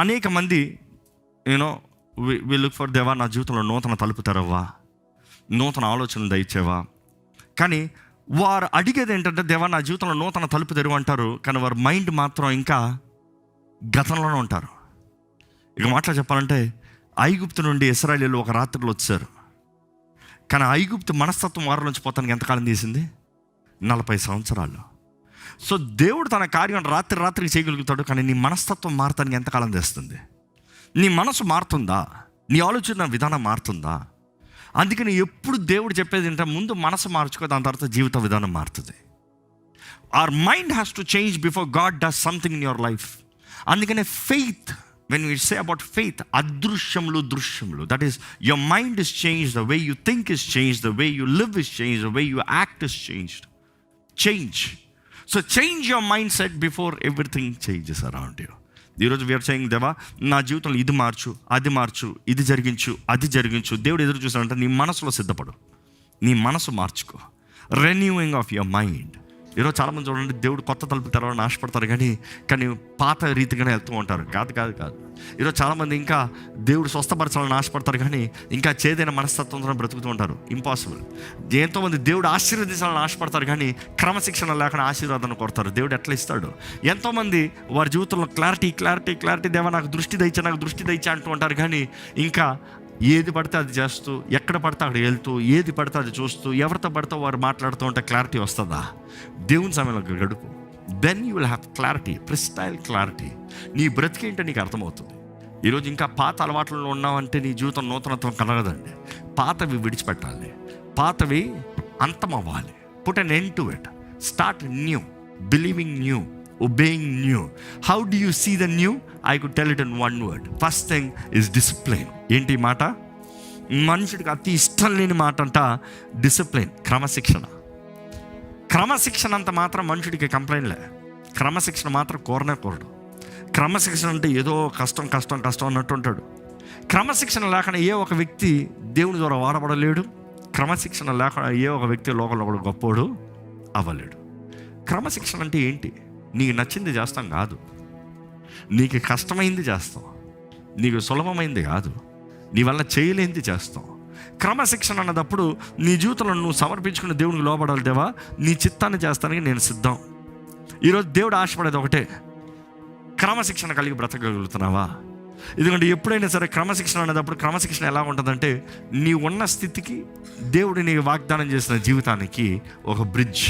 అనేక మంది you know we look for దేవా, నా జీవితంలో నూతన తలుపు తెరవ్వా, నూతన ఆలోచనలు దయచేవా. కానీ వారు అడిగేది ఏంటంటే, దేవా నా జీవితంలో నూతన తలుపు తెరువు అంటారు, కానీ వారి మైండ్ మాత్రం ఇంకా గతంలోనే ఉంటారు. ఇక మాటలు చెప్పాలంటే, ఐగుప్తు నుండి ఇశ్రాయేలీయులు ఒక రాత్రిలో వచ్చారు, కానీ ఐగుప్తు మనస్తత్వం వారి నుంచి పోతానికి ఎంతకాలం తీసింది? 40 సంవత్సరాలు. సో దేవుడు తన కార్యం రాత్రికి చేయగలుగుతాడు, కానీ నీ మనస్తత్వం మారటానికి ఎంతకాలం తెస్తుంది? నీ మనసు మారుతుందా? నీ ఆలోచన విధానం మారుతుందా? అందుకని ఎప్పుడు దేవుడు చెప్పేది ఏంటంటే, ముందు మనసు మార్చుకో, దాని తర్వాత జీవిత విధానం మారుతుంది. Our mind has to change before God does something in your life. అందుకనే faith, when we say about faith, అదృశ్యములు దృశ్యములు, that is your mind is change, the way you think is change, the way you live is change, the way you act is changed. Change. So change your mind set before everything changes around you. ఈరోజు we are saying, దేవా నా జీవితంలో ఇది మార్చు, అది మార్చు, ఇది జరిగించు, అది జరిగించు. దేవుడు ఎదురు చూసాడంటే, నీ మనసులో సిద్ధపడు, నీ మనసు మార్చుకో. Renewing of your mind. ఈరోజు చాలామంది చూడండి, దేవుడు కొత్త తలుపు తెరవాలని ఆశపడతారు, కానీ పాత రీతిగానే వెళ్తూ ఉంటారు. కాదు. ఈరోజు చాలామంది ఇంకా దేవుడు స్వస్థపరచాలని ఆశపడతారు, కానీ ఇంకా చేదైన మనస్తత్వంతో బ్రతుకుతూ ఉంటారు. ఇంపాసిబుల్. ఎంతోమంది దేవుడు ఆశీర్వదించాలని ఆశపడతారు, కానీ క్రమశిక్షణ లేకుండా ఆశీర్వాదాన్ని కొడతారు. దేవుడు ఎట్లా ఇస్తాడు? ఎంతోమంది వారి జీవితంలో క్లారిటీ, దేవా నాకు దృష్టి దయచా అంటూ ఉంటారు, కానీ ఇంకా ఏది పడితే అది చేస్తూ, ఎక్కడ పడితే అక్కడ వెళ్తూ, ఏది పడితే అది చూస్తూ, ఎవరితో పడితే వారు మాట్లాడుతూ ఉంటే క్లారిటీ వస్తుందా? దేవుని సమయంలో గడుపు. Then you will have clarity, ప్రిస్టైల్ క్లారిటీ. నీ బ్రతికేంటో నీకు అర్థమవుతుంది. ఈరోజు ఇంకా పాత అలవాట్లలో ఉన్నావంటే నీ జీవితం నూతనత్వం కలగదండి. పాతవి విడిచిపెట్టాలి, పాతవి అంతమవ్వాలి. Put an end to it. Start new, believing new, obeying new. How do you see the new? I could tell it in one word. First thing is discipline. ఏంటి మాట? మనుషుడికి అతి ఇష్టం లేని మాట అంట డిసిప్లిన్, క్రమశిక్షణ అంత మాత్రం మనుషుడికి కంప్లైంట్లే. క్రమశిక్షణ మాత్రం కోరడు. క్రమశిక్షణ అంటే ఏదో కష్టం అన్నట్టు ఉంటాడు. క్రమశిక్షణ లేకుండా ఏ ఒక వ్యక్తి దేవుని ద్వారా వాడబడలేడు. క్రమశిక్షణ లేకుండా ఏ ఒక వ్యక్తి లోకంలో కూడా గొప్పోడు అవ్వలేడు. క్రమశిక్షణ అంటే ఏంటి? నీకు నచ్చింది చేస్తాం కాదు, నీకు కష్టమైంది చేస్తాం, నీకు సులభమైంది కాదు, నీ వల్ల చేయలేనిది చేస్తాం. క్రమశిక్షణ అన్నదప్పుడు నీ జీవితంలో నువ్వు సమర్పించుకుని దేవునికి లోబడాలి. దేవా నీ చిత్తాన్ని చేస్తానికి నేను సిద్ధం. ఈరోజు దేవుడు ఆశపడేది ఒకటే, క్రమశిక్షణ కలిగి బ్రతకగలుగుతున్నావా? ఎందుకంటే ఎప్పుడైనా సరే క్రమశిక్షణ అనేటప్పుడు, క్రమశిక్షణ ఎలా ఉంటుందంటే, నీ ఉన్న స్థితికి దేవుడు నీకు వాగ్దానం చేసిన జీవితానికి ఒక బ్రిడ్జ్.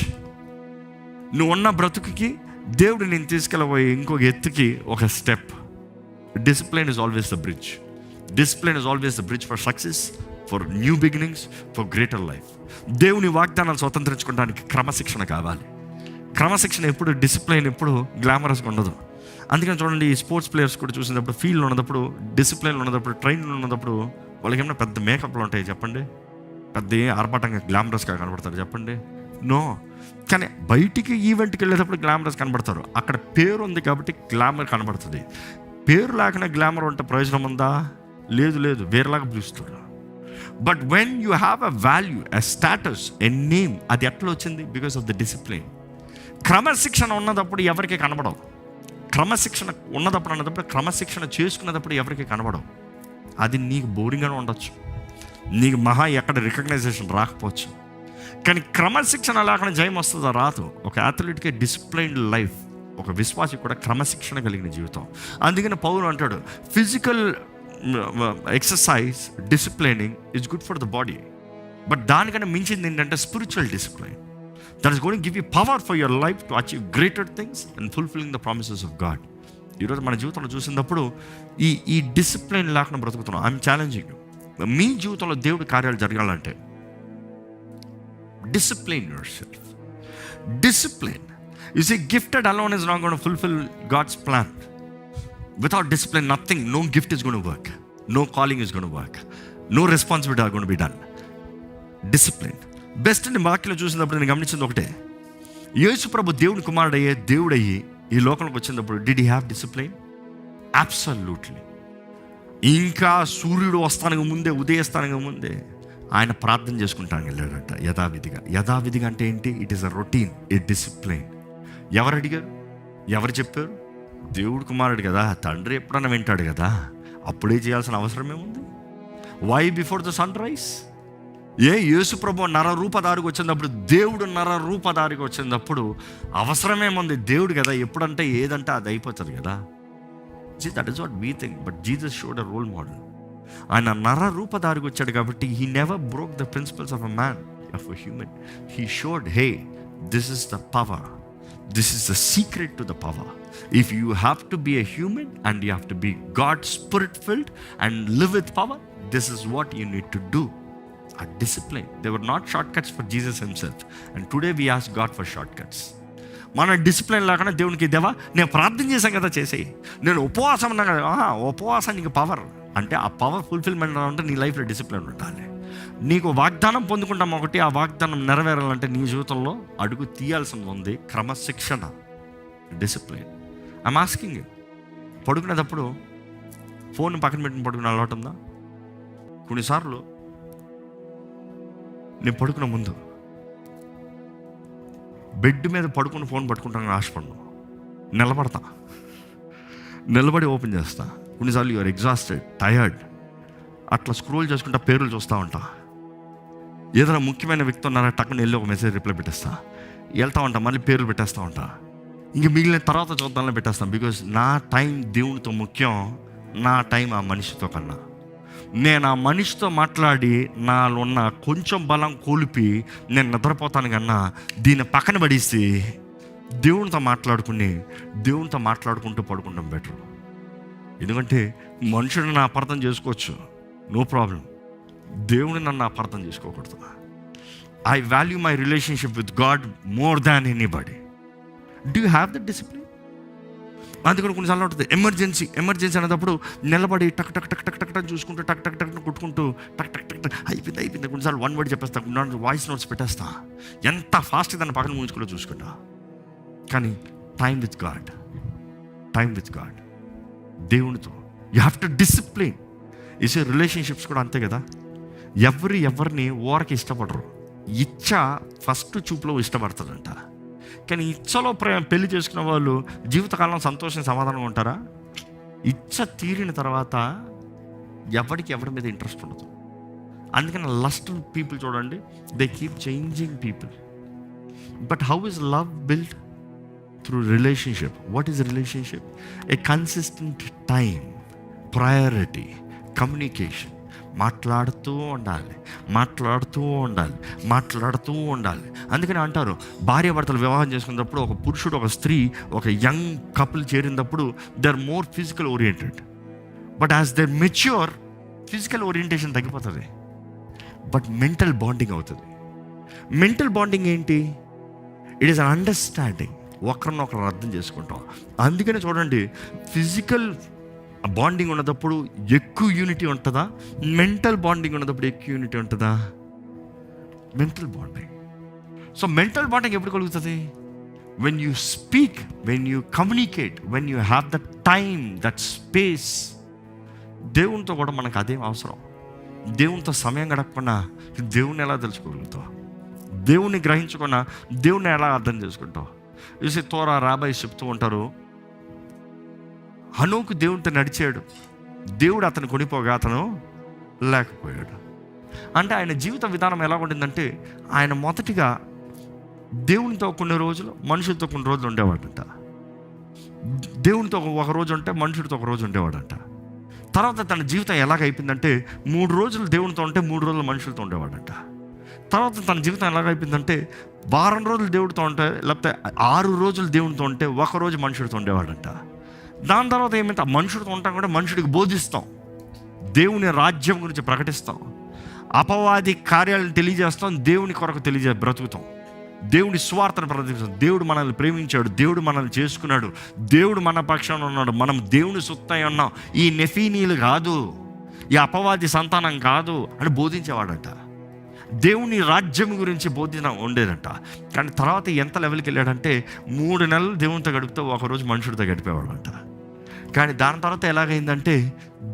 నువ్వు ఉన్న బ్రతుకుకి దేవుడు నేను తీసుకెళ్ళబోయే ఇంకొక ఎత్తుకి ఒక step. Discipline is always the bridge. Discipline is always the bridge for success, for new beginnings, for greater life. దేవుని వాగ్దానాలు స్వతంత్రించుకోవడానికి క్రమశిక్షణ కావాలి. క్రమశిక్షణ ఎప్పుడు, డిసిప్లిన్ ఎప్పుడు గ్లామరస్గా ఉండదు. అందుకని చూడండి, ఈ స్పోర్ట్స్ ప్లేయర్స్ కూడా చూసినప్పుడు, ఫీల్డ్లో ఉన్నప్పుడు, డిసిప్లిన్లో ఉన్నప్పుడు, ట్రైన్లో ఉన్నప్పుడు వాళ్ళకి ఏమైనా పెద్ద మేకప్లు ఉంటాయి చెప్పండి? పెద్ద ఆర్భాటంగా గ్లామరస్గా కనబడతారు చెప్పండి? నో. కానీ బయటికి ఈవెంట్కి వెళ్ళేటప్పుడు గ్లామరస్ కనబడతారు. అక్కడ పేరు ఉంది కాబట్టి గ్లామర్ కనబడుతుంది. పేరు లేకుండా గ్లామర్ ఉంటే ప్రయోజనం ఉందా? లేదు, వేరేలాగా పిలుస్తారు. But when you have a value, a status, a name, అది ఎట్లా వచ్చింది? Because of the discipline. క్రమశిక్షణ ఉన్నదప్పుడు ఎవరికి కనబడవు. క్రమశిక్షణ ఉన్నదప్పుడు క్రమశిక్షణ చేసుకున్నప్పుడు ఎవరికి కనబడవు. అది నీకు బోరింగ్గానే ఉండొచ్చు, నీకు ఎక్కడ రికగ్నైజేషన్ రాకపోవచ్చు, కానీ క్రమశిక్షణ లేకుండా జయం వస్తుందా? రాదు. ఒక అథ్లెట్కి డిసిప్లైన్డ్ లైఫ్, ఒక విశ్వాసి కూడా క్రమశిక్షణ కలిగిన జీవితం. అందుకని పౌలు అంటాడు, physical exercise, disciplining is good for the body, but దానికన్నా మించింది ఏంటంటే spiritual discipline. That is going give you power for your life to achieve greater things and fulfilling the promises of God. ఈరోజు మన జీవితంలో చూసినప్పుడు ఈ డిసిప్లైన్ లేకుండా బ్రతుకుతున్నాం. I'm challenging you. మీ జీవితంలో దేవుడి కార్యాలు జరగాలంటే discipline yourself. Discipline. You see, gifted alone is not going to fulfill God's plan. Without discipline, nothing, no gift is going to work, no calling is going to work, no responsibility are going to be done. Discipline. Best ని వాక్యలో చూసినప్పుడు నేను గమనించింది ఒకటే, యేసు ప్రభు దేవుని దేవుడయ్యి ఈ లోకంలోకి వచ్చినప్పుడు did he have discipline? Absolutely. ఇంకా సూర్యుడు వస్తానికి ముందే, ఉదయిస్తానికి ముందే ఆయన ప్రార్థన చేసుకుంటాను వెళ్ళాడట యథావిధిగా. అంటే ఏంటి? It is a routine, A discipline. ఎవరు అడిగారు? ఎవరు చెప్పారు? దేవుడు కుమారుడు కదా, తండ్రి ఎప్పుడన్నా వింటాడు కదా, అప్పుడే చేయాల్సిన అవసరం ఏముంది? Why before the sunrise? యేసు ప్రభు నరరూపధారికి వచ్చినప్పుడు, దేవుడు నరరూపధారికి వచ్చినప్పుడు అవసరమేముంది? దేవుడు కదా, ఎప్పుడంటే ఏదంటే అది అయిపోతుంది కదా. That is what we think, but Jesus showed a role model. ఆయన నరరూపధారికి వచ్చాడు కాబట్టి he never broke the principles of a man, of a human. He showed, hey, this is the power, this is the secret to the power. If you have to be a human and you have to be God spirit filled and live with power, this is what you need to do. A discipline. There were not shortcuts for Jesus himself, and today we ask God for shortcuts. మన discipline లేకుండా దేవునికి, దేవా నేను ప్రార్థన చేశాను కదా, చేసేయి. నేను ఉపవాసం ఉన్నా కదా, ఉపవాసానికి పవర్ అంటే ఆ పవర్ ఫుల్ఫిల్మెంట్ అంటే నీ లైఫ్లో డిసిప్లిన్ ఉండాలి. నీకు వాగ్దానం పొందుకుంటాం ఒకటి, ఆ వాగ్దానం నెరవేరాలంటే నీ జీవితంలో అడుగు తీయాల్సింది ఉంది, క్రమశిక్షణ, డిసిప్లిన్. ఐమ్ ఆస్కింగ్ యూ, పడుకునేటప్పుడు ఫోన్ పక్కన పెట్టుకుని పడుకునే అలవాటు ఉందా? కొన్నిసార్లు నేను పడుకునే ముందు బెడ్ మీద పడుకుని ఫోన్ పట్టుకుంటాను, ఆశపడను, నిలబడి ఓపెన్ చేస్తా. కొన్నిసార్లు యూఆర్ ఎగ్జాస్టెడ్, టయర్డ్, అట్లా స్క్రోల్ చేసుకుంటా, పేర్లు చూస్తూ ఉంటా. ఏదైనా ముఖ్యమైన వ్యక్తి ఉన్నారా, టక్కుని వెళ్ళి ఒక మెసేజ్ రిప్లై పెట్టేస్తా, వెళ్తూ ఉంటా, మళ్ళీ పేర్లు పెట్టేస్తూ ఉంటా. ఇంక మిగిలిన తర్వాత చూద్దామని పెట్టేస్తాను. బికాజ్ నా టైం దేవునితో ముఖ్యం, నా టైం ఆ మనిషితో కన్నా. నేను ఆ మనిషితో మాట్లాడి నాలో ఉన్న కొంచెం బలం కోల్పి నేను నిద్రపోతాను కన్నా, దీన్ని పక్కన పడేసి దేవునితో మాట్లాడుకుంటూ పడుకుంటాం బెటర్. ఎందుకంటే మనుషుని నా అపార్థం చేసుకోవచ్చు, నో ప్రాబ్లం. దేవుని నన్ను అపార్థం చేసుకోకూడదు. I value my relationship with God more than anybody. Do you have that discipline? అందుకని కొన్నిసార్లు ఉంటుంది ఎమర్జెన్సీ అనేటప్పుడు నిలబడి టక్ టక్ టక్ టక్ టక్ టక్ చూసుకుంటూ టక్ టక్ టక్ కొట్టుకుంటూ టక్ టక్ టక్ టక్ అయిపోయింది. కొన్నిసార్లు వన్ వర్డ్ చెప్పేస్తా, వాయిస్ నోట్స్ పెట్టేస్తా, ఎంత ఫాస్ట్గా దాన్ని పక్కన ముంచుకుంటూ చూసుకుంటా. కానీ టైం విత్ గాడ్, దేవునితో యూ హ్యావ్ టు డిసిప్లిన్. ఇసే రిలేషన్షిప్స్ కూడా అంతే కదా. ఎవరిని ఓరకి ఇష్టపడరు, ఇచ్చ ఫస్ట్ చూపులో ఇష్టపడతాడంట. కానీ ఇచ్చలో పెళ్లి చేసుకున్న వాళ్ళు జీవితకాలం సంతోషం సమాధానంగా ఉంటారా? ఇచ్చ తీరిన తర్వాత ఎవరి మీద ఇంట్రెస్ట్ ఉండదు. అందుకని లస్ట్ పీపుల్ చూడండి, they keep changing people. But how is love build? Through relationship. What is relationship? A consistent time, priority, communication. మాట్లాడుతూ ఉండాలి. అందుకని అంటారు, భార్యాభర్తలు వివాహం చేసుకున్నప్పుడు ఒక పురుషుడు, ఒక స్త్రీ, ఒక యంగ్ కపుల్ చేరినప్పుడు they are more physical oriented. But as they mature, physical orientation తగ్గిపోతుంది, బట్ మెంటల్ బాండింగ్ అవుతుంది. మెంటల్ బాండింగ్ ఏంటి? ఇట్ ఈస్ అన్ అండర్స్టాండింగ్, ఒకరినొకరు అర్థం చేసుకుంటాం. అందుకని చూడండి, ఫిజికల్ బాండింగ్ ఉన్నప్పుడు ఎక్కువ యూనిటీ ఉంటుందా? మెంటల్ బాండింగ్ ఉన్నప్పుడు ఎక్కువ యూనిటీ ఉంటుందా? Mental bonding. So mental bonding ఎప్పుడు కలుగుతుంది? When you speak, when you communicate, when you have that time, that space. దేవునితో కూడా మనకు అదేం అవసరం. దేవునితో సమయం గడపకుండా దేవుని ఎలా తెలుసుకోగలుగుతావు? దేవుని గ్రహించకుండా దేవుని ఎలా అర్థం చేసుకుంటావు? చూసి తోరా రాబాయి చెప్తూ ఉంటారు, హనోకు దేవునితో నడిచాడు, దేవుడు అతను కొనిపోగా అతను లేకపోయాడు. అంటే ఆయన జీవిత విధానం ఎలా ఉండిందంటే, ఆయన మొదటిగా దేవునితో కొన్ని రోజులు, మనుషులతో కొన్ని రోజులు ఉండేవాడంట. దేవునితో ఒక రోజు ఉంటే మనుషుడితో ఒక రోజు ఉండేవాడంట. తర్వాత తన జీవితం ఎలాగైపోయిందంటే, 3 రోజులు దేవునితో ఉంటే 3 రోజులు మనుషులతో ఉండేవాడంట. తర్వాత తన జీవితం ఎలాగైపోయిందంటే, వారం రోజులు దేవుడితో ఉంటే, లేకపోతే 6 రోజులు దేవునితో ఉంటే 1 రోజు మనుషుడితో ఉండేవాడంట. దాని తర్వాత ఏమైతే మనుషుడితో ఉంటాం కూడా మనుషుడికి బోధిస్తాం, దేవుని రాజ్యం గురించి ప్రకటిస్తాం, అపవాది కార్యాలను తెలియజేస్తాం, దేవుని కొరకు బ్రతుకుతాం, దేవుని స్వార్థను ప్రకటిస్తాం. దేవుడు మనల్ని ప్రేమించాడు, దేవుడు మనల్ని చేసుకున్నాడు, దేవుడు మన పక్షాన ఉన్నాడు, మనం దేవుని సొత్తై ఉన్నాం, ఈ నెఫీనీలు కాదు, ఈ అపవాది సంతానం కాదు అని బోధించేవాడంట. దేవుని రాజ్యం గురించి బోధన ఉండేదంట. కానీ తర్వాత ఎంత లెవెల్కి వెళ్ళాడంటే, 3 నెలలు దేవునితో గడుపుతూ 1 రోజు మనుషుడితో గడిపేవాడంట. కానీ దాని తర్వాత ఎలాగైందంటే,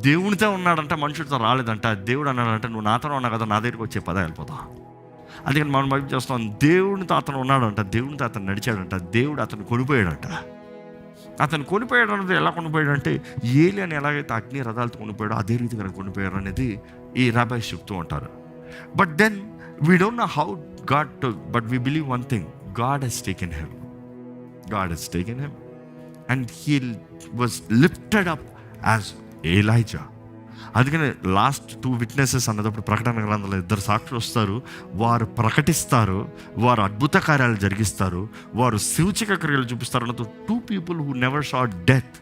దేవునితో ఉన్నాడంట, మనుషుడితో రాలేదంట. దేవుడు అన్నాడంటే, నువ్వు నాతో ఉన్నావు కదా, నా దగ్గరికి వచ్చే పద వెళ్ళిపోతా. అందుకని మనం వైపు చేస్తాం, దేవునితో అతను ఉన్నాడంట, దేవునితో అతను నడిచాడంట, దేవుడు అతను కొనిపోయాడంట. అతను కొనిపోయాడు అన్నది ఎలా కొనిపోయాడు అంటే, ఏలియాని ఎలాగైతే అగ్ని రథాలతో కొనిపోయాడో అదే రీతిగా కొనిపోయాడు అనేది ఈ రాబాయ్స్ చెప్తూ ఉంటారు. But then we don't know how God to, but we believe one thing, God has taken him. God has taken him and he was lifted up as Elijah. అందుకని లాస్ట్ 2 విట్నెసెస్ అన్నదప్పుడు ప్రకటన గ్రంథంలో 2 సాక్షులు వస్తారు. వారు ప్రకటిస్తారు, వారు అద్భుత కార్యాలు జరిగిస్తారు, వారు సూచక క్రియలు చూపిస్తారు. అన్నతో 2 people who never saw death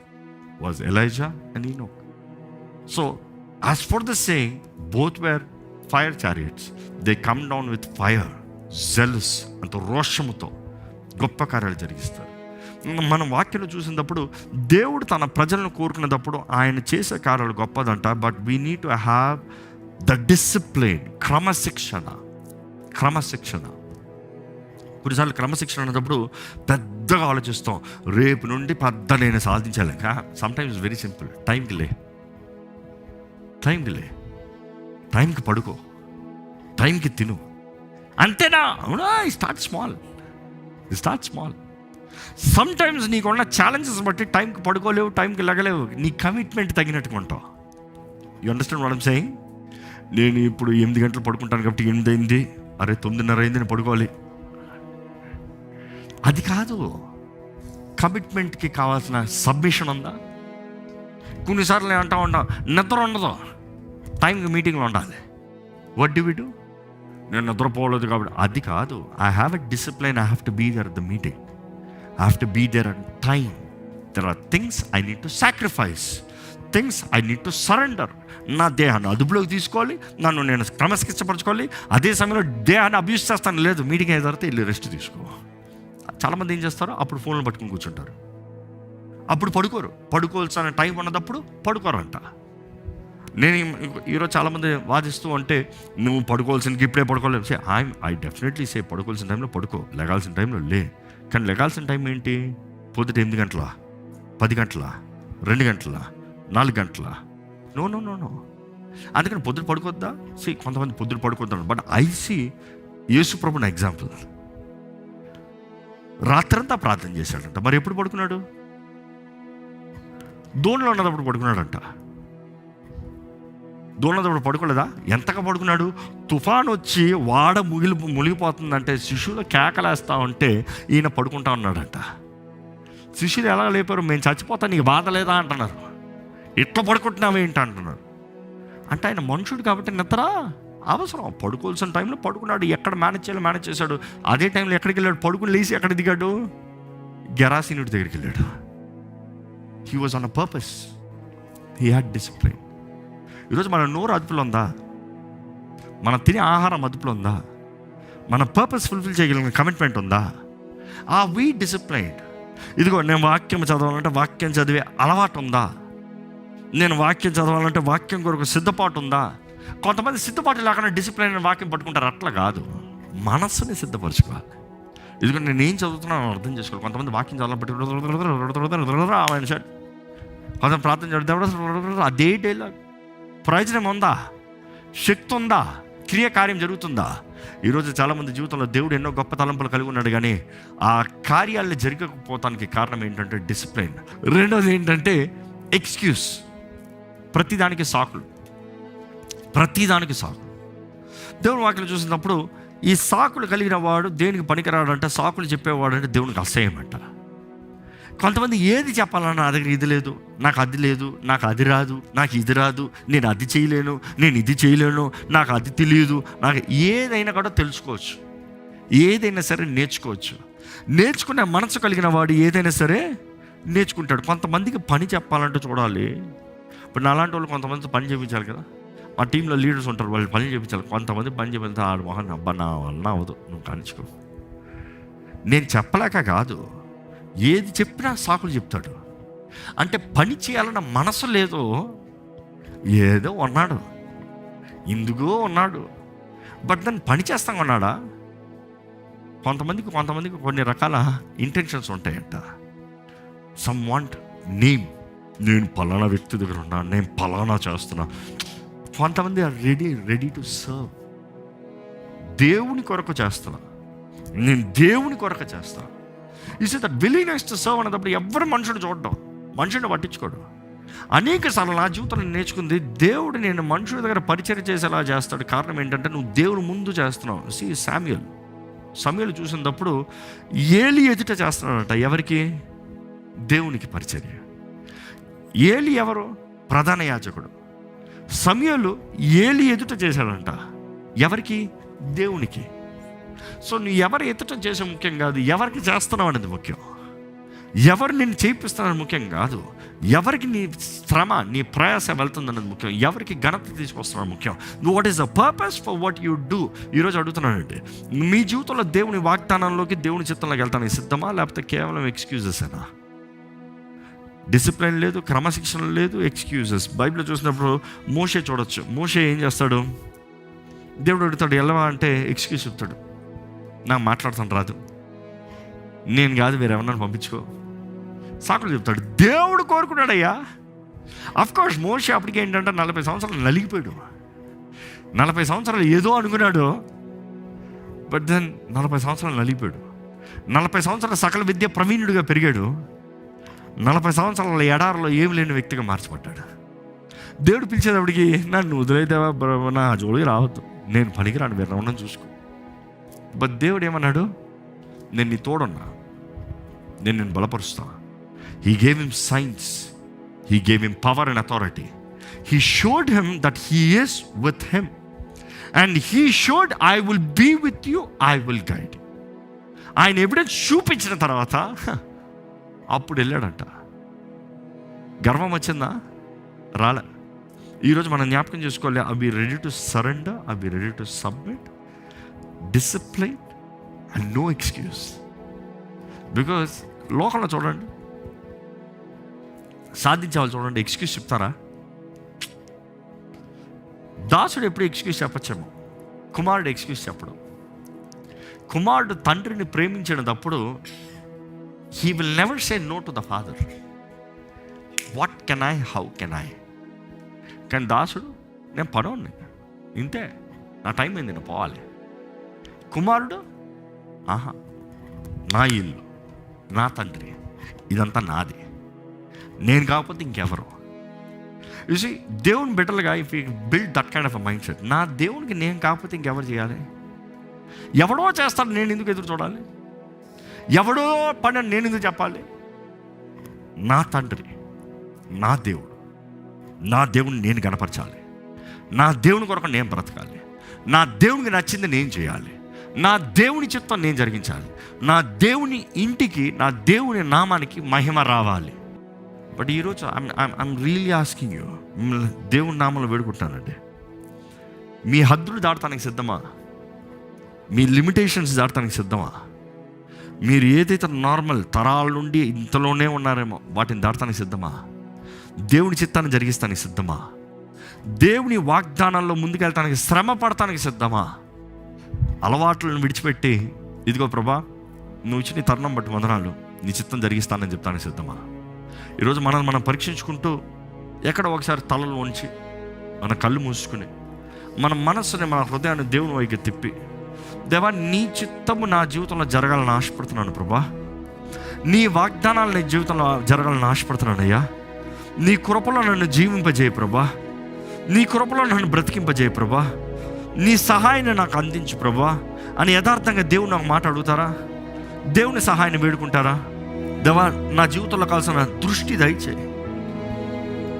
was Elijah and Enoch. So as for the saying, both were fire chariots. They come down with fire, zealous, అంత రోషముతో గొప్ప కార్యాలు జరిగిస్తారు. మనం వాక్యంలో చూసినప్పుడు దేవుడు తన ప్రజలను కోరుకునేటప్పుడు ఆయన చేసే కార్యాలు గొప్పదంట. But we need to have the discipline, క్రమశిక్షణ. కొన్నిసార్లు క్రమశిక్షణ అనేటప్పుడు పెద్దగా ఆలోచిస్తాం, రేపు నుండి పెద్ద నేను సాధించాలి. సమ్టైమ్స్ వెరీ సింపుల్, టైంకి లే, టైంకి పడుకో, టైంకి తిను, అంతేనా? అవునా? Start small. సమ్టైమ్స్ నీకున్న ఛాలెంజెస్ బట్టి టైంకి పడుకోలేవు, టైంకి లెగలేవు, నీ కమిట్మెంట్ తగినట్టుగా ఉంటావు. You understand what I'm saying? నేను ఇప్పుడు 8 గంటలు పడుకుంటాను కాబట్టి 8 అయింది, అరే 9:30 అయింది, నేను పడుకోవాలి. అది కాదు. కమిట్మెంట్కి కావాల్సిన సబ్మిషన్ ఉందా? కొన్నిసార్లు నేను అంటా ఉంటా, నిద్ర ఉండదు, టైంకి మీటింగ్లో ఉండాలి. What do we do? నేను నిద్రపోలేదు కాబట్టి అది కాదు. I have a discipline, I have to be there at the meeting. I have to be there on time. There are things I need to sacrifice, things I need to surrender. నా దేహాన్ని అదుపులోకి తీసుకోవాలి, నన్ను నేను క్రమశిక్షపరచుకోవాలి. అదే సమయంలో దేహాన్ని abuse చేస్తాను. లేదు, మీటింగ్ అయిన తర్వాత వెళ్ళి రెస్ట్ తీసుకో. చాలామంది ఏం చేస్తారో అప్పుడు ఫోన్లు పట్టుకుని కూర్చుంటారు, అప్పుడు పడుకోవాల్సిన టైం ఉన్నదప్పుడు పడుకోరంట. నేను ఈరోజు చాలామంది వాదిస్తూ అంటే, నువ్వు పడుకోవాల్సిన ఇప్పుడే పడుకోలేదు. ఐ డెఫినెట్లీ సే పడుకోవాల్సిన టైంలో పడుకో, లెగాల్సిన టైంలో లే. కానీ లెగాల్సిన టైం ఏంటి? పొద్దుట 8 గంటల, 10 గంటల, 2 గంటల, 4 గంటల? నో. అందుకని పొద్దుట పడుకోద్దా? కొంతమంది పొద్దుట పడుకోద్దాను. బట్ ఐ సీ యేసు ప్రభుని ఎగ్జాంపుల్. రాత్రంతా ప్రార్థన చేశాడంట. మరి ఎప్పుడు పడుకున్నాడు? దోణిలో ఉన్నప్పుడు పడుకున్నాడంట. దోణిలో పడుకోలేదా? ఎంతగా పడుకున్నాడు? తుఫాన్ వచ్చి వాడ మునిగిపోతుందంటే శిష్యులు కేకలేస్తా ఉంటే ఈయన పడుకుంటా ఉన్నాడంట. శిష్యులు ఎలా లేపారు? మేము చచ్చిపోతా, నీకు బాధ లేదా అంటున్నారు. ఇట్లా పడుకుంటున్నావు ఏంటి అంటున్నారు. అంటే ఆయన మనుషుడు కాబట్టి నిద్ర అవసరం. పడుకోవాల్సిన టైంలో పడుకున్నాడు. ఎక్కడ మేనేజ్ చేయాలో మేనేజ్ చేశాడు. అదే టైంలో ఎక్కడికి వెళ్ళాడు? పడుకుని లేచి ఎక్కడ దిగాడు? గెరాసీనుడి దగ్గరికి వెళ్ళాడు. He was on a purpose, he had discipline. ఈరోజు మన నోరు అదుపులో ఉందా? మనం తినే ఆహారం అదుపులో ఉందా? మన పర్పస్ ఫుల్ఫిల్ చేయగలిగిన కమిట్మెంట్ ఉందా? We disciplined. ఇదిగో నేను వాక్యం చదవాలంటే వాక్యం చదివే అలవాటు ఉందా? నేను వాక్యం చదవాలంటే వాక్యం కొరకు సిద్ధపాటు ఉందా? కొంతమంది సిద్ధపాటు లేకుండా డిసిప్లైన్ వాక్యం పట్టుకుంటారు. అట్లా కాదు, మనస్సుని సిద్ధపరచుకోవాలి. ఇదిగో నేను ఏం చదువుతున్నాను అర్థం చేసుకోవాలి. కొంతమంది వాక్యం చదవాలంటే కొంత ప్రార్థన చేయడం, అదే డైలాగ్. ప్రయోజనం ఉందా? శక్తి ఉందా? క్రియకార్యం జరుగుతుందా? ఈరోజు చాలామంది జీవితంలో దేవుడు ఎన్నో గొప్ప తలంపులు కలిగి ఉన్నాడు, కానీ ఆ కార్యాలను జరగకపోవటానికి కారణం ఏంటంటే డిసిప్లైన్. రెండోది ఏంటంటే ఎక్స్క్యూజ్. ప్రతిదానికి సాకులు. దేవుని వాక్యం చూసినప్పుడు ఈ సాకులు కలిగిన వాడు దేనికి పనికిరాడంటే, సాకులు చెప్పేవాడు అంటే దేవునికి అసహ్యమంట. కొంతమంది ఏది చెప్పాలన్నా, నా దగ్గర ఇది లేదు, నాకు అది లేదు, నాకు అది రాదు, నాకు ఇది రాదు, నేను అది చేయలేను, నేను ఇది చేయలేను, నాకు అది తెలియదు. నాకు ఏదైనా కూడా తెలుసుకోవచ్చు, ఏదైనా సరే నేర్చుకోవచ్చు. నేర్చుకునే మనసు కలిగిన వాడు ఏదైనా సరే నేర్చుకుంటాడు. కొంతమందికి పని చెప్పాలంటే చూడాలి. ఇప్పుడు నాలాంటి వాళ్ళు కొంతమంది పని చేయించాలి కదా. మా టీంలో లీడర్స్ ఉంటారు, వాళ్ళు పని చేయించాలి. కొంతమంది పని చేపిస్తే ఆడు మొహన్, అబ్బా నా వల్ల అవ్వదు, నువ్వు కానిచ్చుకో. నేను చెప్పలేక కాదు, ఏది చెప్పినా సాకులు చెప్తాడు. అంటే పని చేయాలన్న మనసు లేదు, ఏదో ఉన్నాడు, ఇందుకో ఉన్నాడు, బట్ దాన్ని పని చేస్తాం ఉన్నాడా? కొంతమందికి కొన్ని రకాల ఇంటెన్షన్స్ ఉంటాయంట. సమ్ వాంట్ నేమ్, నేను పలానా వ్యక్తి దగ్గర ఉన్నా, నేను పలానా చేస్తున్నా. కొంతమంది ఆర్ రెడీ టు సర్వ్. దేవుని కొరకు చేస్తున్నా, నేను దేవుని కొరకు చేస్తాను. You see that willingness to serve అనేటప్పుడు ఎవరు మనుషుడు చూడడం, మనుషుడిని పట్టించుకోడు. అనేక సార్లు నా జీవితంలో నేర్చుకుంది, దేవుడు నేను మనుషుడి దగ్గర పరిచయం చేసేలా చేస్తాడు. కారణం ఏంటంటే నువ్వు దేవుడు ముందు చేస్తున్నావు. సమూయేలు చూసినప్పుడు ఏలి ఎదుట చేస్తున్నాడట. ఎవరికి? దేవునికి పరిచర్య. ఏలి ఎవరు? ప్రధాన యాజకుడు. సమూయేలు ఏలి ఎదుట చేశాడంట. ఎవరికి? దేవునికి. సో నువ్వు ఎవరు ఎదుట చేసే ముఖ్యం కాదు, ఎవరికి చేస్తున్నావు అనేది ముఖ్యం. ఎవరు నిన్ను చేయిస్తున్నాడు ముఖ్యం కాదు, ఎవరికి నీ శ్రమ నీ ప్రయాస వెళ్తుందన్నది ముఖ్యం. ఎవరికి ఘనత తీసుకొస్తున్నాడు ముఖ్యం. What is the purpose for what you do. ఈరోజు అడుగుతున్నానండి, మీ జీవితంలో దేవుని వాగ్దానంలోకి దేవుని చిత్తంలోకి వెళ్తానికి సిద్ధమా, లేకపోతే కేవలం ఎక్స్క్యూజెసేనా? డిసిప్లిన్ లేదు, క్రమశిక్షణ లేదు, ఎక్స్క్యూజెస్. బైబిల్లో చూసినప్పుడు మోషే చూడొచ్చు. మోషే ఏం చేస్తాడు? దేవుడు అడుగుతాడు వెళ్ళవా అంటే ఎక్స్క్యూజ్ చెప్తాడు, నాకు మాట్లాడతాను రాదు, నేను కాదు వేరెవరన్నా పంపించుకో, సాకులు చెప్తాడు. దేవుడు కోరుకున్నాడయ్యా. అఫ్కోర్స్ మోషే అప్పటికి ఏంటంటే 40 సంవత్సరాలు నలిగిపోయాడు. 40 సంవత్సరాలు ఏదో అనుకున్నాడు, బట్ దెన్ 40 సంవత్సరాలు నలిగిపోయాడు. 40 సంవత్సరాలు సకల విద్య ప్రవీణుడిగా పెరిగాడు. 40 సంవత్సరాల ఎడారిలో ఏమి లేని వ్యక్తిగా మార్చబడ్డాడు. దేవుడు పిలిచేటప్పటికి నన్ను వదిలేదేవా, నా జోలికి రావద్దు, నేను పనికిరాను, వేరే ఉండని చూసుకో. బట్ దేవుడు ఏమన్నాడు? నేను నీ తోడున్నా, నేను బలపరుస్తా. He gave him signs, he gave him power and authority. He showed him that he is with him, and he showed, I will be with you, I will guide you. ఆయన evidence చూపించిన తర్వాత అప్పుడు వెళ్ళాడంట. గర్వం వచ్చిందా? రాలే. ఈరోజు మనం జ్ఞాపకం చేసుకోవాలి, అవి రెడీ టు సరెండర్, అవి ready to submit, discipline and no excuse. Because లోకంలో చూడండి, సాధించే వాళ్ళు చూడండి, ఎక్స్క్యూజ్ చెప్తారా? దాసుడు ఎప్పుడు ఎక్స్క్యూజ్ చెప్పచ్చేమో, కుమారుడు ఎక్స్క్యూజ్ చెప్పడం. కుమారుడు తండ్రిని ప్రేమించినప్పుడు he will never say no to the father. What can I, how can I? కానీ దాసుడు, నేను పడవని, ఇంతే, నా టైం అయింది, నేను పోవాలి. కుమారుడు, ఆహా, నా ఇల్లు, నా తండ్రి, ఇదంతా నాది, నేను కాకపోతే ఇంకెవరు. చూసి దేవుని బిడ్డలుగా if you build that kind of a mind set, నా దేవునికి నేను కాకపోతే ఇంకెవరు చేయాలి? ఎవడో చేస్తాడు, నేను ఎందుకు ఎదురు చూడాలి? ఎవడో పని నేను ఎందుకు చెప్పాలి? నా తండ్రి, నా దేవుడు, నా దేవుని నేను గణపరచాలి, నా దేవుని కొరకు నేను బ్రతకాలి, నా దేవునికి నచ్చింది నేను చేయాలి, నా దేవుని చిత్తం నేను జరిగించాలి, నా దేవుని ఇంటికి, నా దేవుని నామానికి మహిమ రావాలి. బట్ ఈరోజు ఐఎమ్ రియల్లీ ఆస్కింగ్ యూ, దేవుని నామంలో వేడుకుంటానండి, మీ హద్దులు దాటడానికి సిద్ధమా? మీ లిమిటేషన్స్ దాటడానికి సిద్ధమా? మీరు ఏదైతే నార్మల్ తరాల నుండి ఇంతలోనే ఉన్నారేమో వాటిని దాటడానికి సిద్ధమా? దేవుని చిత్తాన్ని జరిగిస్తానికి సిద్ధమా? దేవుని వాగ్దానాల్లో ముందుకెళ్తానికి, శ్రమ పడటానికి సిద్ధమా? అలవాట్లను విడిచిపెట్టి, ఇదిగో ప్రభా నువ్వు ఇచ్చిన నీ తరుణం బట్టి వందనాలు, నీ చిత్తం జరిగిస్తానని చెప్తానికి సిద్ధమా? ఈరోజు మనం పరీక్షించుకుంటూ ఎక్కడ ఒకసారి తలలు వంచి మన కళ్ళు మూసుకుని మన మనస్సుని, మన హృదయాన్ని దేవుని వైపు తిప్పి, దేవా నీ చిత్తము నా జీవితంలో జరగాలని ఆశపడుతున్నాను ప్రభా, నీ వాగ్దానాలు నీ జీవితంలో జరగాలని ఆశపడుతున్నాను అయ్యా, నీ కృపలో నన్ను జీవింపజేయ ప్రభా, నీ కృపలో నన్ను బ్రతికింపజేయ ప్రభా, నీ సహాయాన్ని నాకు అందించు ప్రభా అని యథార్థంగా దేవుని నాకు మాట అడుగుతారా? దేవుని సహాయాన్ని వేడుకుంటారా? దేవా నా జీవితంలో కావాల్సిన దృష్టి దయచేయి,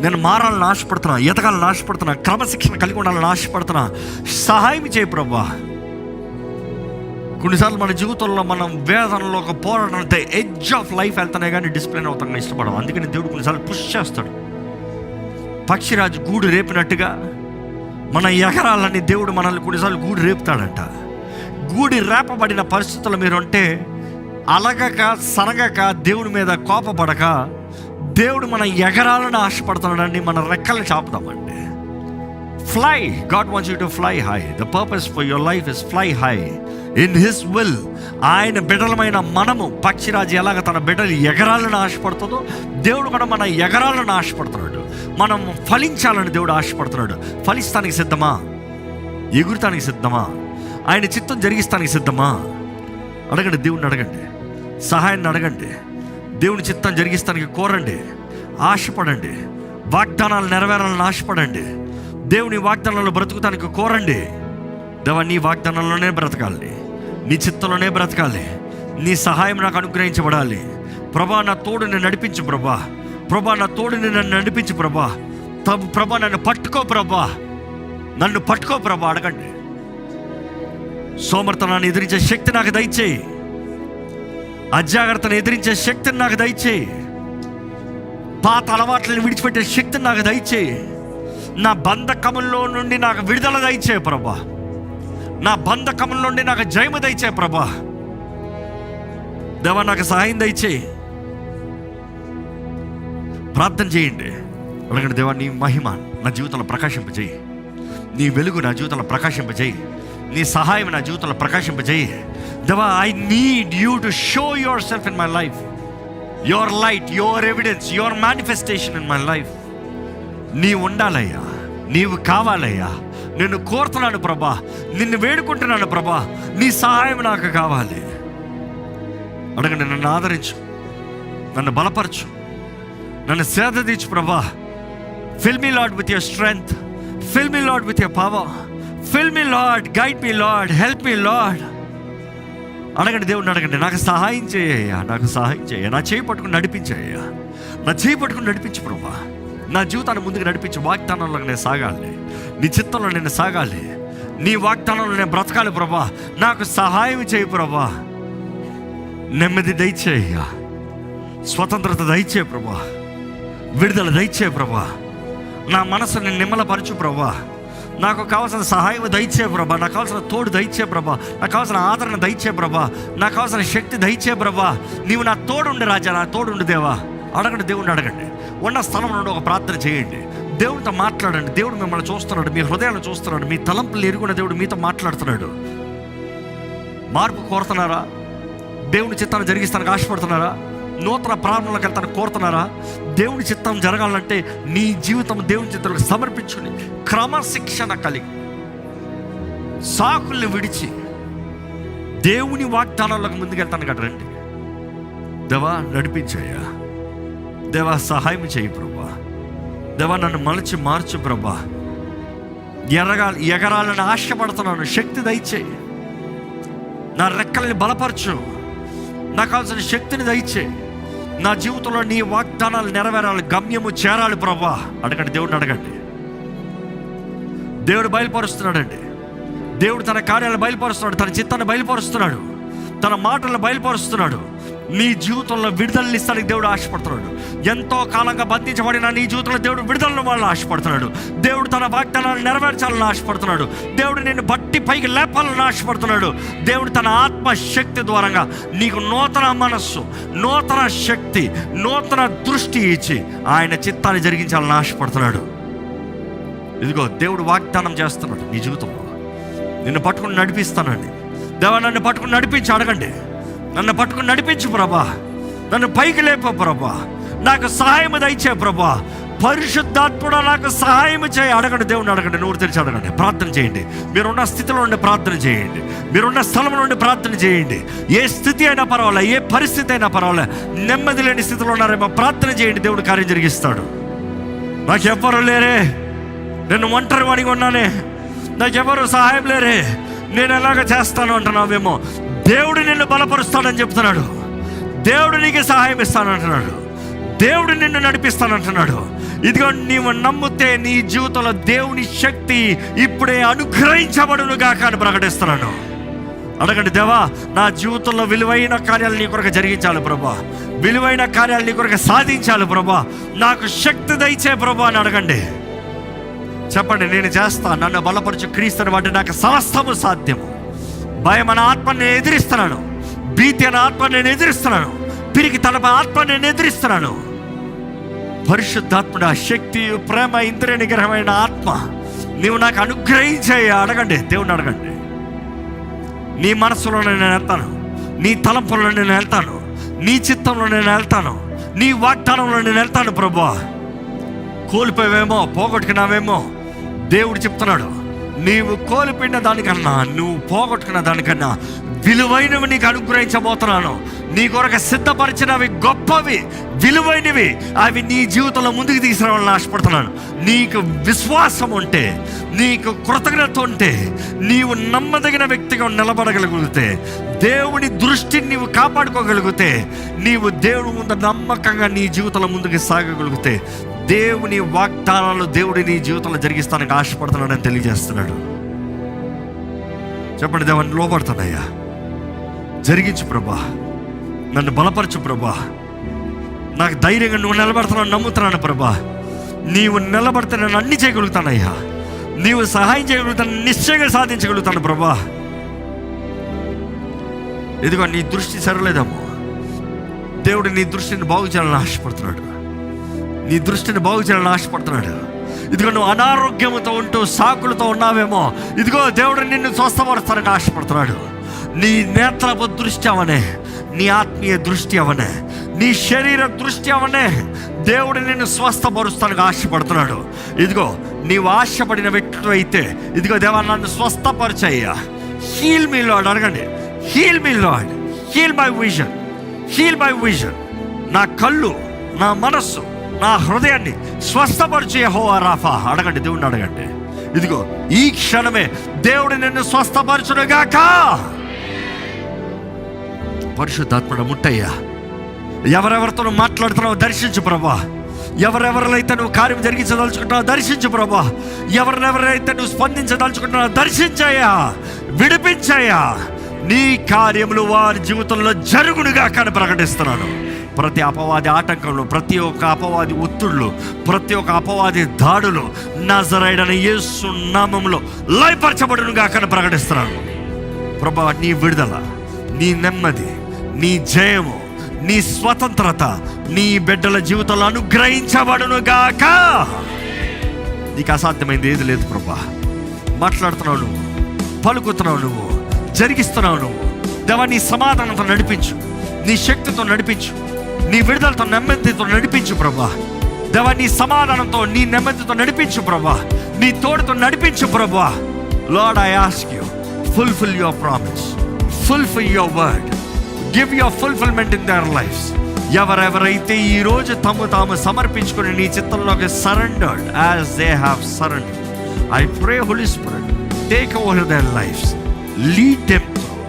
నేను మారాలని ఆశపడుతున్నా, ఎదగాలని ఆశపడుతున్నా, క్రమశిక్షణ కలిగి ఉండాలని ఆశపడుతున్నా, సహాయం చేయి ప్రభా. కొన్నిసార్లు మన జీవితంలో మనం వేదనలో ఒక పోరాటం అంటే ఎడ్జ్ ఆఫ్ లైఫ్ వెళ్తానే కానీ డిసిప్లిన్ అవుతాను ఇష్టపడం. అందుకని దేవుడు కొన్నిసార్లు పుష్ చేస్తాడు. పక్షిరాజు గూడు రేపినట్టుగా మన ఎగరాలని దేవుడు మనల్ని కొన్నిసార్లు గూడు రేపుతాడంట. గూడి రేపబడిన పరిస్థితుల్లో మీరు అంటే అలగక సనగక దేవుడి మీద కోపపడక దేవుడు మన ఎగరాలను ఆశపడుతున్నాడండి. మన రెక్కలను చాపుదామండి. Fly, God wants you to fly high. The purpose for your life is fly high in his will. ఆయన బిడ్డలమైన మనము, పక్షిరాజు ఎలాగ తన బిడ్డలు ఎగరాలను ఆశపడుతుందో దేవుడు కూడా మన ఎగరాలను ఆశపడుతున్నాడు. మనం ఫలించాలని దేవుడు ఆశపడుతున్నాడు. ఫలిస్తానికి సిద్ధమా? ఎగురుతానికి సిద్ధమా? ఆయన చిత్తం జరిగిస్తానికి సిద్ధమా? అడగండి, దేవుడిని అడగండి. సహాయాన్ని అడగండి. దేవుని చిత్తం జరిగిస్తానికి కోరండి, ఆశపడండి. వాగ్దానాలు నెరవేరాలని ఆశపడండి. దేవుని వాగ్దానాల్లో బ్రతుకుతానికి కోరండి. దేవా, నీ వాగ్దానంలోనే బ్రతకాలి, నీ చిత్తంలోనే బ్రతకాలి, నీ సహాయం నాకు అనుగ్రహించబడాలి. ప్రభా, నా తోడుని నడిపించు ప్రభా. ప్రభా, నా తోడుని నన్ను నడిపించు ప్రభా. ప్రభా, నన్ను పట్టుకో ప్రభా, నన్ను పట్టుకో ప్రభా. అడగండి. సోమర్తనాన్ని ఎదిరించే శక్తి నాకు దయచేయి. అజాగ్రత్తను ఎదిరించే శక్తిని నాకు దయచేయి. పాత అలవాట్లను విడిచిపెట్టే శక్తిని నాకు దయచేయి. నా బంధకముల్లో నుండి నాకు విడుదల దయచేయి ప్రభా. నా బంధకముల నుండి నాకు జయము దయచేయి ప్రభా. దేవా, నాకు సహాయం దయచేయి. ప్రార్థన చేయండి. అడగండి. దేవా, నీ మహిమ నా జీవితంలో ప్రకాశింపజేయి. నీ వెలుగు నా జీవితంలో ప్రకాశింపజేయి. నీ సహాయం నా జీవితంలో ప్రకాశింపజేయి. దేవా, I need you to show your self in my life. Your light, your evidence, your manifestation in my life. నీవు ఉండాలయ్యా, నీవు కావాలయ్యా. నిన్ను కోరుతున్నాను ప్రభా, నిన్ను వేడుకుంటున్నాను ప్రభా. నీ సహాయం నాకు కావాలి. అడగండి. నన్ను ఆదరించు, నన్ను బలపరచు, నన్ను సేద తీర్చు ప్రభా. Fill me lord with your strength, fill me lord with your power, fill me lord, guide me lord, help me Lord. అడగండి. దేవుడిని అడగండి. నాకు సహాయం చేయ్యా, నాకు సహాయం చేయ. నా చేయి పట్టుకుని నడిపించేయ్యా, నా చేయి పట్టుకుని నడిపించు ప్రభా. నా జీవితాన్ని ముందుకు నడిపించి వాగ్దానంలో నేను సాగాలి, నీ చిత్తంలో నేను సాగాలి, నీ వాగ్దానంలో నేను బ్రతకాలి ప్రభా. నాకు సహాయం చేయి ప్రభా. నెమ్మది దయచేయ్యా, స్వతంత్రత దయచే ప్రభా, విడుదల దయచే ప్రభా. నా మనసుని నిమ్మలపరచు ప్రభా. నాకు కావాల్సిన సహాయం దయచే ప్రభా. నాకు కావాల్సిన తోడు దయచే ప్రభా. నాకు కావాల్సిన ఆదరణ దయచే ప్రభా. నాకు కావాల్సిన శక్తి దయచే ప్రభా. నీవు నా తోడుండి రాజా, నా తోడుండి దేవా. అడగండి. దేవుడిని అడగండి. ఉన్న స్థలం నుండి ఒక ప్రార్థన చేయండి. దేవుడితో మాట్లాడండి. దేవుడు మిమ్మల్ని చూస్తున్నాడు, మీ హృదయాలను చూస్తున్నాడు, మీ తలంపులు ఎరుగున్న దేవుడు మీతో మాట్లాడుతున్నాడు. మార్పు కోరుతున్నారా? దేవుని చిత్తాన్ని జరిగిస్తానికి ఆశపడుతున్నారా? నూతన ప్రారంభంలోకి వెళ్తాను కోరుతున్నారా? దేవుని చిత్తం జరగాలంటే నీ జీవితం దేవుని చిత్తానికి సమర్పించుకుని క్రమశిక్షణ కలిగి సాకుల్ని విడిచి దేవుని వాగ్దానాలకు ముందుకెళ్తాను కదా. రండి. దేవా, నడిపించయ్యా. దేవా, సహాయం చేయి ప్రభా. దేవా, నన్ను మలచి మార్చు ప్రభా. ఎగరాలని ఆశపడుతున్నాను, శక్తి దయచేయి. నా రెక్కలని బలపరచు, నాకు కావాల్సిన శక్తిని దయచేయి. నా జీవితంలో నీ వాగ్దానాలు నెరవేరాలి, గమ్యము చేరాలి ప్రభా. అడగండి. దేవుడిని అడగండి. దేవుడు బయలుపరుస్తున్నాడండి. దేవుడు తన కార్యాలను బయలుపరుస్తున్నాడు, తన చిత్తాన్ని బయలుపరుస్తున్నాడు, తన మాటలను బయలుపరుస్తున్నాడు. నీ జీవితంలో విడుదలని ఇస్తానికి దేవుడు ఆశపడుతున్నాడు. ఎంతో కాలంగా బంధించబడిన నీ జీవితంలో దేవుడు విడుదలను వాళ్ళని ఆశపడుతున్నాడు. దేవుడు తన వాగ్దానాలను నెరవేర్చాలని ఆశపడుతున్నాడు. దేవుడు నిన్ను బట్టి పైకి లేపాలని ఆశపడుతున్నాడు. దేవుడు తన ఆత్మశక్తి ద్వారంగా నీకు నూతన మనస్సు, నూతన శక్తి, నూతన దృష్టి ఇచ్చి ఆయన చిత్తాన్ని జరిగించాలని ఆశపడుతున్నాడు. ఇదిగో దేవుడు వాగ్దానం చేస్తున్నాడు. నీ జీవితంలో నిన్ను పట్టుకుని నడిపిస్తానండి. దేవా, నన్ను పట్టుకుని నడిపించి. అడగండి. నన్ను పట్టుకుని నడిపించు ప్రభా. నన్ను పైకి లేప ప్రభా. నాకు సహాయం దయచే ప్రభా. పరిశుద్ధాత్ముడా, నాకు సహాయం చేయి. అడగండి. దేవుని అడగండి. నోరు తెరిచి అడగండి. ప్రార్థన చేయండి. మీరున్న స్థితిలో నుండి ప్రార్థన చేయండి. మీరున్న స్థలం నుండి ప్రార్థన చేయండి. ఏ స్థితి అయినా పర్వాలే, ఏ పరిస్థితి అయినా పర్వాలే, నెమ్మది లేని స్థితిలో ఉన్నారేమో ప్రార్థన చేయండి. దేవుడు కార్యం జరిగిస్తాడు. నాకెవ్వరు లేరే, నేను ఒంటరి వాడిగా ఉన్నానే, నాకెవరు సహాయం లేరే, నేను ఎలాగ చేస్తాను అంటున్నావేమో. దేవుడు నిన్ను బలపరుస్తాడని చెప్తున్నాడు. దేవుడు నీకు సహాయం ఇస్తానంటున్నాడు. దేవుడు నిన్ను నడిపిస్తానంటున్నాడు. ఇదిగో నీవు నమ్మితే నీ జీవితంలో దేవుని శక్తి ఇప్పుడే అనుగ్రహించబడునుగా అని ప్రకటిస్తున్నాను. అడగండి. దేవా, నా జీవితంలో విలువైన కార్యాలు నీ కొరకు జరిగించాలి ప్రభా. విలువైన కార్యాలు నీ కొరకు సాధించాలి ప్రభా. నాకు శక్తి దయచే ప్రభా అని అడగండి. చెప్పండి. నేను చేస్తా. నన్ను బలపరచు క్రీస్తుని బట్టి నాకు సమస్తము సాధ్యము. భయం అనే ఆత్మని నేను ఎదిరిస్తున్నాను. భీతి అనే ఆత్మని నేను ఎదిరిస్తున్నాను. పిరికి తన ఆత్మని నేను ఎదిరిస్తున్నాను. పరిశుద్ధాత్ముడ, శక్తి, ప్రేమ, ఇంద్రియ నిగ్రహమైన ఆత్మ నీవు నాకు అనుగ్రహించేయ. అడగండి. దేవుని అడగండి. నీ మనసులో నేను వెళ్తాను, నీ తలంపుల్లో నేను వెళ్తాను, నీ చిత్తంలో నేను వెళ్తాను, నీ వాగ్దానంలో నేను వెళ్తాను ప్రభువా. కోల్పోయావేమో, పోగొట్టుకున్నావేమో, దేవుడు చెప్తున్నాడు, నీవు కోల్పోయిన దానికన్నా, నువ్వు పోగొట్టుకున్న దానికన్నా విలువైనవి నీకు అనుగ్రహించబోతున్నాను. నీ కొరకు సిద్ధపరిచినవి గొప్పవి, విలువైనవి. అవి నీ జీవితంలో ముందుకు తీసుకురావాలని ఆశపడుతున్నాను. నీకు విశ్వాసం ఉంటే, నీకు కృతజ్ఞత ఉంటే, నీవు నమ్మదగిన వ్యక్తిగా నిలబడగలిగితే, దేవుని దృష్టిని నీవు కాపాడుకోగలిగితే, నీవు దేవుని ముందు నమ్మకంగా నీ జీవితంలో ముందుకు సాగగలిగితే, దేవుని వాగ్దానాలు దేవుడి నీ జీవితంలో జరిగిస్తానికి ఆశపడుతున్నాడని తెలియజేస్తున్నాడు. చెప్పండి, దేవాన్ని లోపడుతున్నాయ్యా, జరిగించు ప్రభా, నన్ను బలపరచు ప్రభా, నాకు ధైర్యంగా నువ్వు నిలబడుతున్నావు నమ్ముతున్నాను ప్రభా. నీవు నిలబడితే నేను అన్ని చేయగలుగుతానయ్యా, నీవు సహాయం చేయగలుగుతాను, నిశ్చయంగా సాధించగలుగుతాను ప్రభా. ఇదిగో నీ దృష్టి సరలేదేమో, దేవుడు నీ దృష్టిని బాగు చేయాలని ఆశపడుతున్నాడు, నీ దృష్టిని బాగు చేయాలని ఆశపడుతున్నాడు. ఇదిగో నువ్వు అనారోగ్యంతో ఉంటూ సాకులతో ఉన్నావేమో, ఇదిగో దేవుడు నిన్ను స్వస్థపరుస్తానికి ఆశపడుతున్నాడు. నీ నేత్రపు దృష్టి అవనే, నీ ఆత్మీయ దృష్టి అవనే, నీ శరీర దృష్టి అవనే, దేవుడు నిన్ను స్వస్థపరుస్తానికి ఆశపడుతున్నాడు. ఇదిగో నీవు ఆశపడిన వ్యక్తి అయితే, ఇదిగో దేవా నన్ను స్వస్థపరిచయ్యా, హీల్ మీ లార్డ్ అడగండి. Heal me Lord, heal my vision, heal my vision. నా కళ్ళు, నా మనస్సు, నా హృదయాన్ని స్వస్థపరిచే యెహోవా రాఫా. అడగండి, దేవుడిని అడగండి. ఇదిగో ఈ క్షణమే దేవుడు నిన్ను స్వస్థపరచునుగాక. పరిశుద్ధాత్మడ ముట్టయ్యా, ఎవరెవరితో నువ్వు మాట్లాడుతున్నావు దర్శించు ప్రభా. ఎవరెవరైతే నువ్వు కార్యం జరిగించదలుచుకుంటున్నావు దర్శించు ప్రభా. ఎవరెవరైతే నువ్వు స్పందించదలుచుకుంటున్నావు దర్శించయ్యా, విడిపించయ్యా. నీ కార్యములు వారి జీవితంలో జరుగునుగా కానీ ప్రకటిస్తున్నాను. ప్రతి అపవాది ఆటంకంలో, ప్రతి ఒక్క అపవాది ఒత్తిళ్ళు, ప్రతి ఒక్క అపవాది దాడులు నజరేయుడైన యేసు నామములో లయపరచబడునుగా కానీ ప్రకటిస్తున్నాను ప్రభా. నీ విడుదల, నీ నెమ్మది, నీ జయము, నీ స్వతంత్రత నీ బిడ్డల జీవితంలో అనుగ్రహించబడునుగాక. నీకు అసాధ్యమైంది ఏది లేదు ప్రభా. మాట్లాడుతున్నావు నువ్వు, పలుకుతున్నావు నువ్వు, జరిగిస్తున్నావు నువ్వు. దేవా నీ సమాధానంతో నడిపించు, నీ శక్తితో నడిపించు, నీ విడుదలతో నెమ్మదితో నడిపించు ప్రభా. దేవా నీ సమాధానంతో, నీ నెమ్మదితో నడిపించు ప్రభా, నీ తోడుతో నడిపించు ప్రభా. Lord, I ask you, fulfill your promise, fulfill your word, give your fulfillment in their lives. ఎవరెవరైతే ఈరోజు తాము సమర్పించుకుని నీ చిత్తంలోకి surrendered as they have surrendered, I pray Holy Spirit, take over their lives, lead them through,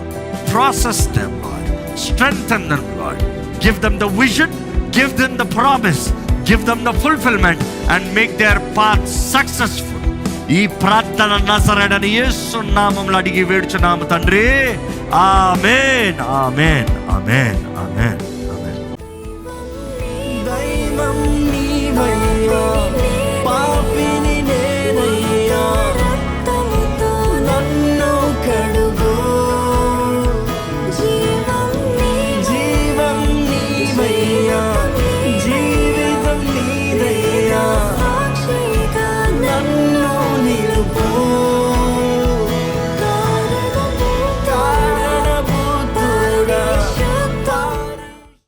process them Lord, strengthen them Lord, give them the vision, give them the promise, give them the fulfillment and make their path successful. ఈ ప్రార్థన నజరేయుడైన యేసు నామములో అడిగి వేడుచున్నాము తండ్రి. ఆమేన్, ఆమేన్, ఆమేన్, ఆమేన్.